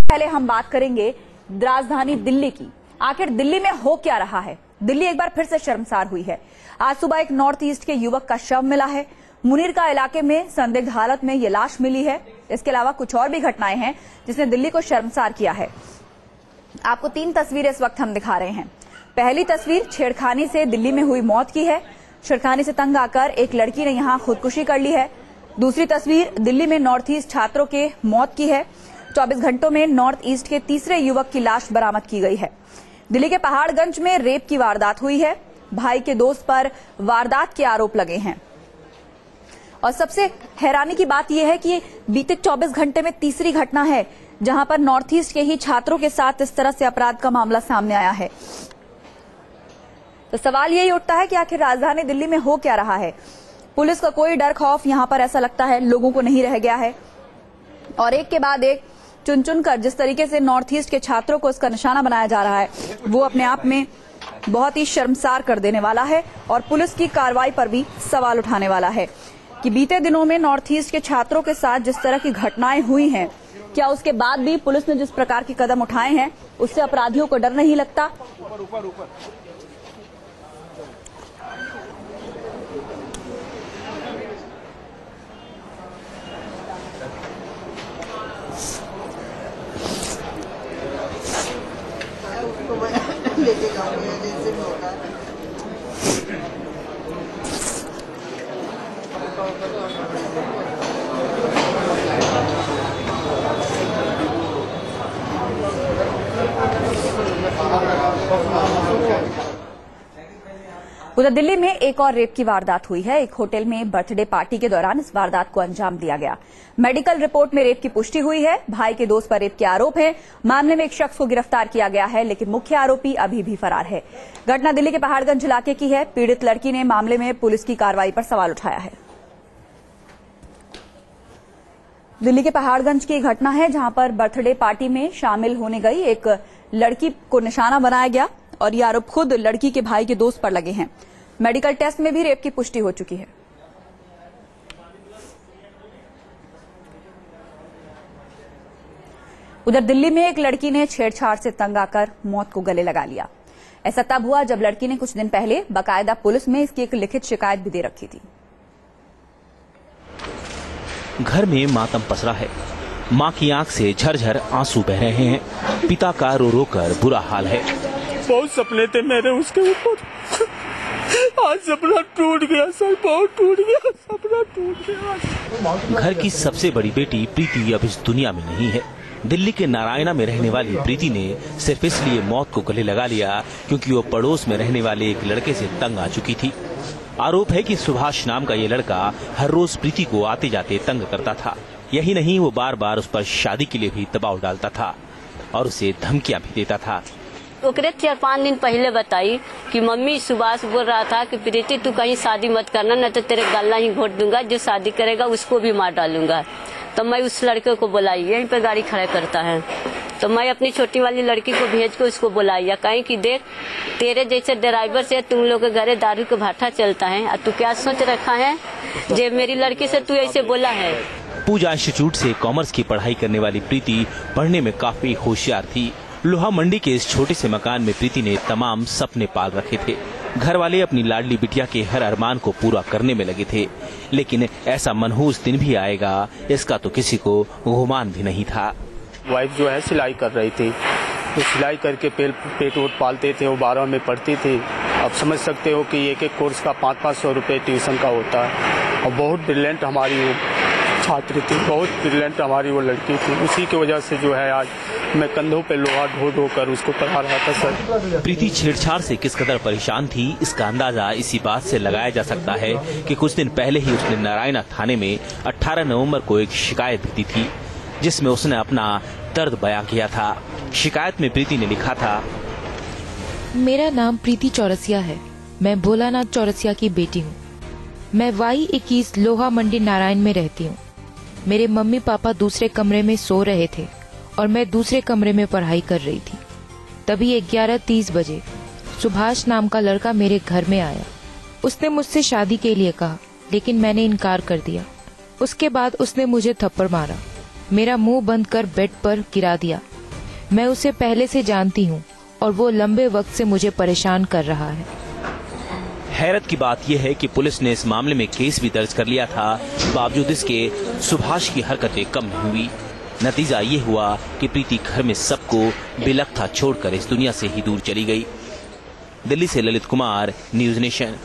पहले हम बात करेंगे राजधानी दिल्ली की। आखिर दिल्ली में हो क्या रहा है? दिल्ली एक बार फिर से शर्मसार हुई है। आज सुबह एक नॉर्थ ईस्ट के युवक का शव मिला है। मुनीर का इलाके में संदिग्ध हालत में ये लाश मिली है। इसके अलावा कुछ और भी घटनाएं हैं जिसने दिल्ली को शर्मसार किया है। आपको 3 तस्वीरें इस वक्त हम दिखा रहे हैं। पहली तस्वीर छेड़खानी से दिल्ली में हुई मौत की है। छेड़खानी से तंग आकर एक लड़की ने यहां खुदकुशी कर ली है। दूसरी तस्वीर दिल्ली में नॉर्थ ईस्ट छात्रों के मौत की है। 24 घंटों में नॉर्थ ईस्ट के तीसरे युवक की लाश बरामद की गई है। दिल्ली के पहाड़गंज में रेप की वारदात हुई है। भाई के दोस्त पर वारदात के आरोप लगे हैं। और सबसे हैरानी की बात यह है कि बीते 24 घंटे में तीसरी घटना है जहां पर नॉर्थ ईस्ट के ही छात्रों के साथ इस तरह से अपराध का मामला सामने आया है। तो सवाल यही उठता है कि आखिर राजधानी दिल्ली में हो क्या रहा है। पुलिस का कोई डर खौफ यहां पर ऐसा लगता है लोगों को नहीं रह गया है। और एक के बाद एक चुन चुन कर जिस तरीके से नॉर्थ ईस्ट के छात्रों को इसका निशाना बनाया जा रहा है वो अपने आप में बहुत ही शर्मसार कर देने वाला है। और पुलिस की कार्रवाई पर भी सवाल उठाने वाला है कि बीते दिनों में नॉर्थ ईस्ट के छात्रों के साथ जिस तरह की घटनाएं हुई हैं, क्या उसके बाद भी पुलिस ने जिस प्रकार के कदम उठाए हैं उससे अपराधियों को डर नहीं लगता? लेके जाऊंगी जैसे भी होता है। उधर दिल्ली में एक और रेप की वारदात हुई है। एक होटल में बर्थडे पार्टी के दौरान इस वारदात को अंजाम दिया गया। मेडिकल रिपोर्ट में रेप की पुष्टि हुई है। भाई के दोस्त पर रेप के आरोप हैं। मामले में एक शख्स को गिरफ्तार किया गया है, लेकिन मुख्य आरोपी अभी भी फरार है। घटना दिल्ली के पहाड़गंज इलाके की है। पीड़ित लड़की ने मामले में पुलिस की कार्रवाई पर सवाल उठाया है। दिल्ली के पहाड़गंज की घटना है जहां पर बर्थडे पार्टी में शामिल होने गई एक लड़की को निशाना बनाया गया और ये आरोप खुद लड़की के भाई के दोस्त पर लगे हैं। मेडिकल टेस्ट में भी रेप की पुष्टि हो चुकी है। उधर दिल्ली में एक लड़की ने छेड़छाड़ से तंग आकर मौत को गले लगा लिया। ऐसा तब हुआ जब लड़की ने कुछ दिन पहले बाकायदा पुलिस में इसकी एक लिखित शिकायत भी दे रखी थी। घर में मातम पसरा है। मां की आंख से झरझर आंसू बह रहे हैं। पिता का रो रो कर बुरा हाल है। बहुत सपने थे मेरे उसके ऊपर, आज सपना टूट गया सर, बहुत टूट गया, सपना टूट गया। घर की सबसे बड़ी बेटी प्रीति अब इस दुनिया में नहीं है। दिल्ली के नारायणा में रहने वाली प्रीति ने सिर्फ इसलिए मौत को गले लगा लिया क्योंकि वो पड़ोस में रहने वाले एक लड़के से तंग आ चुकी थी। आरोप है कि सुभाष नाम का ये लड़का हर रोज प्रीति को आते जाते तंग करता था। यही नहीं, वो बार बार उस पर शादी के लिए भी दबाव डालता था और उसे धमकियां भी देता था। ओकरे 4-5 दिन पहले बताई कि मम्मी सुभाष बोल रहा था कि प्रीति तू कहीं शादी मत करना, न तो तेरे गला ही घोट दूंगा, जो शादी करेगा उसको भी मार डालूंगा। तो मैं उस लड़के को बुलाई, यहीं पे गाड़ी खड़ा करता है, तो मैं अपनी छोटी वाली लड़की को भेज के उसको बुलाया, कहीं कि देख तेरे जैसे ड्राइवर से तुम लोग के घरे दारू का भाटा चलता है और तू क्या सोच रखा है जे मेरी लड़की से तू ऐसे बोला है। पूजा इंस्टीट्यूट से कॉमर्स की पढ़ाई करने वाली प्रीति पढ़ने में काफी होशियार थी। लोहा मंडी के इस छोटे से मकान में प्रीति ने तमाम सपने पाल रखे थे। घर वाले अपनी लाडली बिटिया के हर अरमान को पूरा करने में लगे थे, लेकिन ऐसा मनहूस दिन भी आएगा इसका तो किसी को गुमान भी नहीं था। वाइफ जो है सिलाई कर रही थी, तो सिलाई करके पेट वोट पालते थे। वो 12 में पढ़ती थी। अब समझ सकते हो कि एक कोर्स का 500-500 रुपये ट्यूशन का होता है। और बहुत ब्रिलियंट हमारी वो छात्री थी, बहुत ब्रिलियंट हमारी वो लड़की थी। उसी की वजह से जो है आज मैं कंधों पे लोहा ढो ढो कर उसको पढ़ा रहा था सर। प्रीति छेड़छाड़ से किस कदर परेशान थी इसका अंदाजा इसी बात से लगाया जा सकता है कि कुछ दिन पहले ही उसने नारायणा थाने में 18 नवंबर को एक शिकायत भी दी थी जिसमें उसने अपना दर्द बयां किया था। शिकायत में प्रीति ने लिखा था, मेरा नाम प्रीति चौरसिया है। मैं भोलानाथ चौरसिया की बेटी हूँ। मैं Y21 लोहा मंडी नारायण में रहती हूँ। मेरे मम्मी पापा दूसरे कमरे में सो रहे थे और मैं दूसरे कमरे में पढ़ाई कर रही थी। तभी 11:30 बजे सुभाष नाम का लड़का मेरे घर में आया। उसने मुझसे शादी के लिए कहा, लेकिन मैंने इनकार कर दिया। उसके बाद उसने मुझे थप्पड़ मारा, मेरा मुंह बंद कर बेड पर गिरा दिया मैं उसे पहले से जानती हूँ और वो लंबे वक्त से मुझे परेशान कर रहा है। हैरत की बात यह है कि पुलिस ने इस मामले में केस भी दर्ज कर लिया था, बावजूद इसके सुभाष की हरकतें कम नहीं हुई। नतीजा ये हुआ कि प्रीति घर में सबको बिलखता छोड़कर इस दुनिया से ही दूर चली गई। दिल्ली से ललित कुमार, न्यूज नेशन।